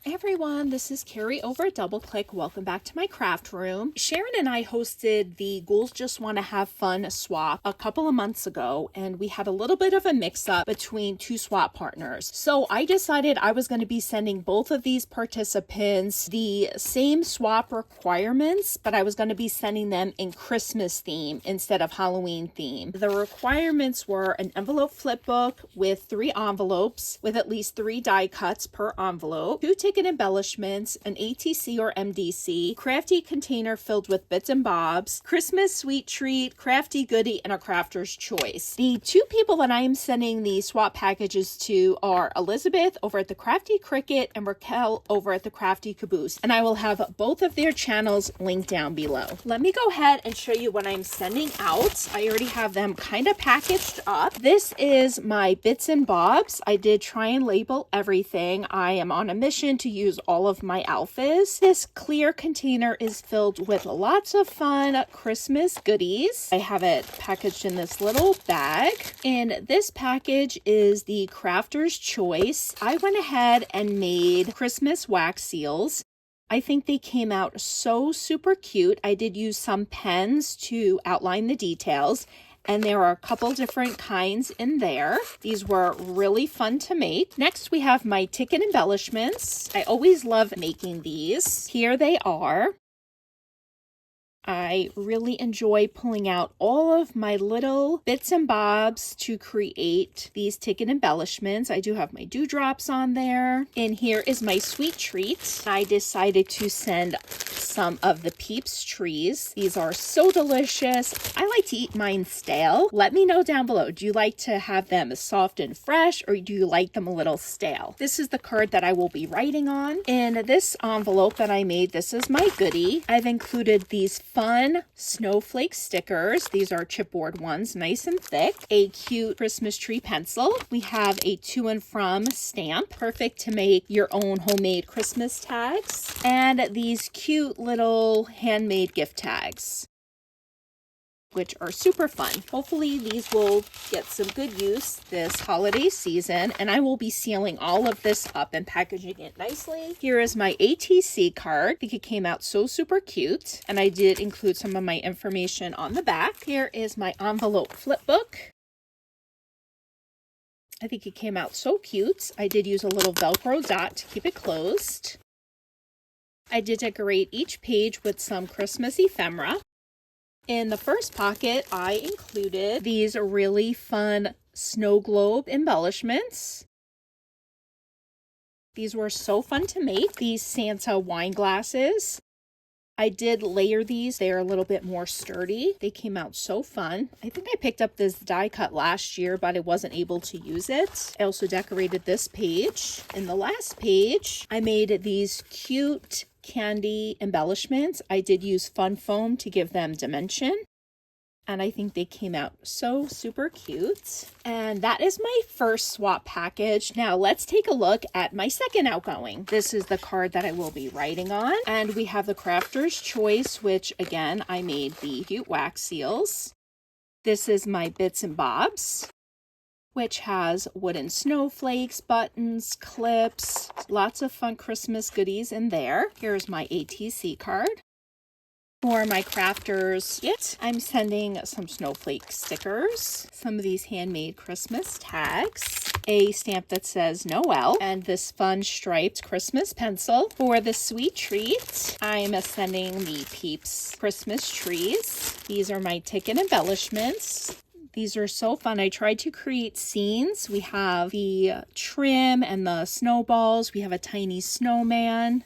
Hey everyone, this is Carrie over at Double Click. Welcome back to my craft room. Sharon and I hosted the Ghouls Just Wanna Have Fun swap a couple of months ago, and we had a little bit of a mix-up between two swap partners. So I decided I was going to be sending both of these participants the same swap requirements, but I was going to be sending them in Christmas theme instead of Halloween theme. The requirements were an envelope flip book with 3 envelopes with at least 3 die cuts per envelope, 2 ticket embellishments, an ATC or MDC, crafty container filled with bits and bobs, Christmas sweet treat, crafty goodie, and a crafter's choice. The 2 people that I am sending the swap packages to are Elizabeth over at the Crafty Cricket and Raquel over at the Crafty Caboose, and I will have both of their channels linked down below. Let me go ahead and show you what I'm sending out. I already have them kind of packaged up. This is my bits and bobs. I did try and label everything. I am on a mission to use all of my alphas. This clear container is filled with lots of fun Christmas goodies. I have it packaged in this little bag. And this package is the crafter's choice. I went ahead and made Christmas wax seals. I think they came out so super cute. I did use some pens to outline the details, and there are a couple different kinds in there. These were really fun to make. Next, we have my ticket embellishments. I always love making these. Here they are. I really enjoy pulling out all of my little bits and bobs to create these ticket embellishments. I do have my dewdrops on there. And here is my sweet treat. I decided to send some of the Peeps trees. These are so delicious. I like to eat mine stale. Let me know down below. Do you like to have them soft and fresh, or do you like them a little stale? This is the card that I will be writing on. In this envelope that I made, this is my goodie. I've included these fun snowflake stickers. These are chipboard ones, nice and thick. A cute Christmas tree pencil. We have a to and from stamp, perfect to make your own homemade Christmas tags. And these cute little handmade gift tags, which are super fun. Hopefully these will get some good use this holiday season, and I will be sealing all of this up and packaging it nicely. Here is my ATC card. I think it came out so super cute, and I did include some of my information on the back. Here is my envelope flip book. I think it came out so cute. I did use a little Velcro dot to keep it closed. I did decorate each page with some Christmas ephemera. In the first pocket, I included these really fun snow globe embellishments. These were so fun to make. These Santa wine glasses. I did layer these. They're a little bit more sturdy. They came out so fun. I think I picked up this die cut last year, but I wasn't able to use it. I also decorated this page. In the last page, I made these cute candy embellishments. I did use fun foam to give them dimension, and I think they came out so super cute. And that is my first swap package. Now let's take a look at my second outgoing. This is the card that I will be writing on, and we have the crafter's choice, which again I made the cute wax seals. This is my bits and bobs, which has wooden snowflakes, buttons, clips, lots of fun Christmas goodies in there. Here's my ATC card. For my crafters kit, I'm sending some snowflake stickers, some of these handmade Christmas tags, a stamp that says Noel, and this fun striped Christmas pencil. For the sweet treat, I'm sending the Peeps Christmas trees. These are my ticket embellishments. These are so fun. I tried to create scenes. We have the trim and the snowballs. We have a tiny snowman.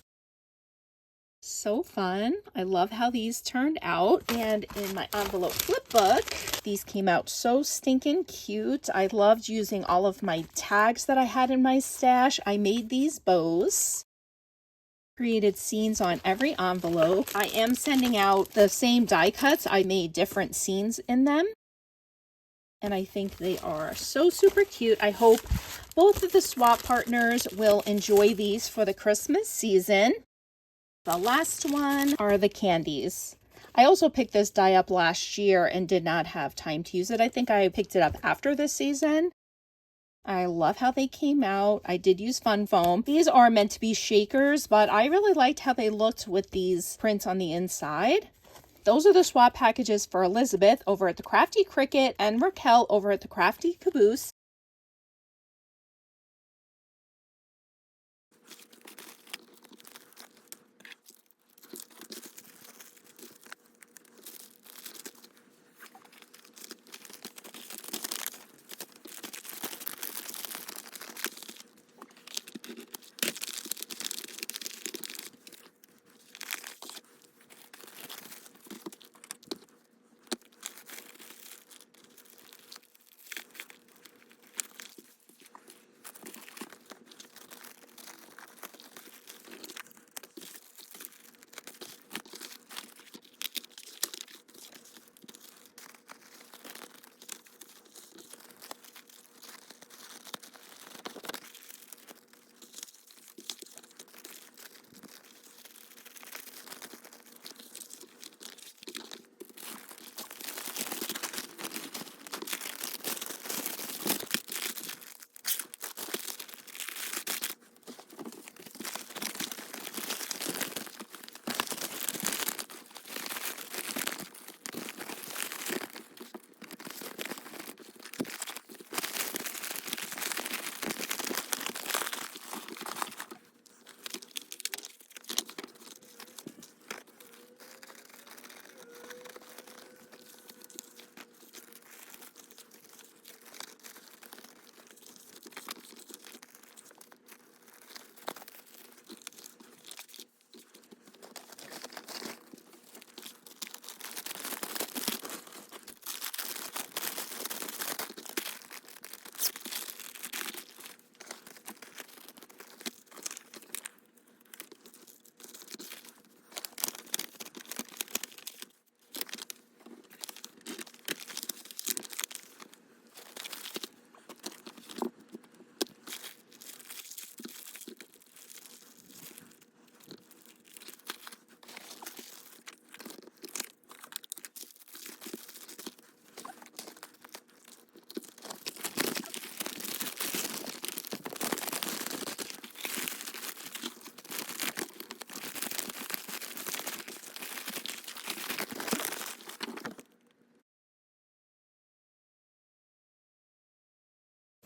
So fun. I love how these turned out. And in my envelope flip book, these came out so stinking cute. I loved using all of my tags that I had in my stash. I made these bows. Created scenes on every envelope. I am sending out the same die cuts. I made different scenes in them, and I think they are so super cute. I hope both of the swap partners will enjoy these for the Christmas season. The last one are the candies. I also picked this die up last year and did not have time to use it. I think I picked it up after this season. I love how they came out. I did use fun foam. These are meant to be shakers, but I really liked how they looked with these prints on the inside. Those are the swap packages for Elizabeth over at the Crafty Cricket and Raquel over at the Crafty Caboose.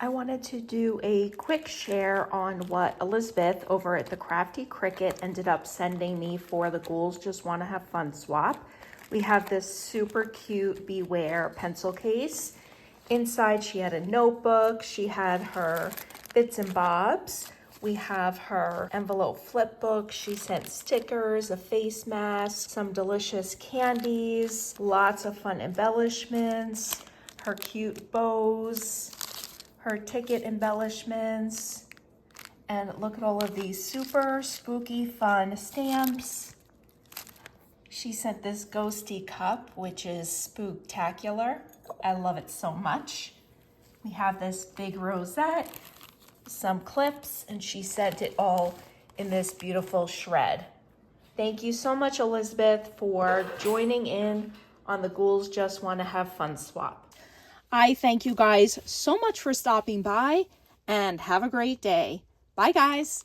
I wanted to do a quick share on what Elizabeth over at the Crafty Cricket ended up sending me for the Ghouls Just Wanna Have Fun swap. We have this super cute Beware pencil case. Inside she had a notebook, she had her bits and bobs. We have her envelope flip book. She sent stickers, a face mask, some delicious candies, lots of fun embellishments, her cute bows, her ticket embellishments, and look at all of these super spooky fun stamps. She sent this ghosty cup, which is spooktacular. I love it so much. We have this big rosette, some clips, and she sent it all in this beautiful shred. Thank you so much, Elizabeth, for joining in on the Ghouls Just Wanna Have Fun swap. I thank you guys so much for stopping by, and have a great day. Bye, guys.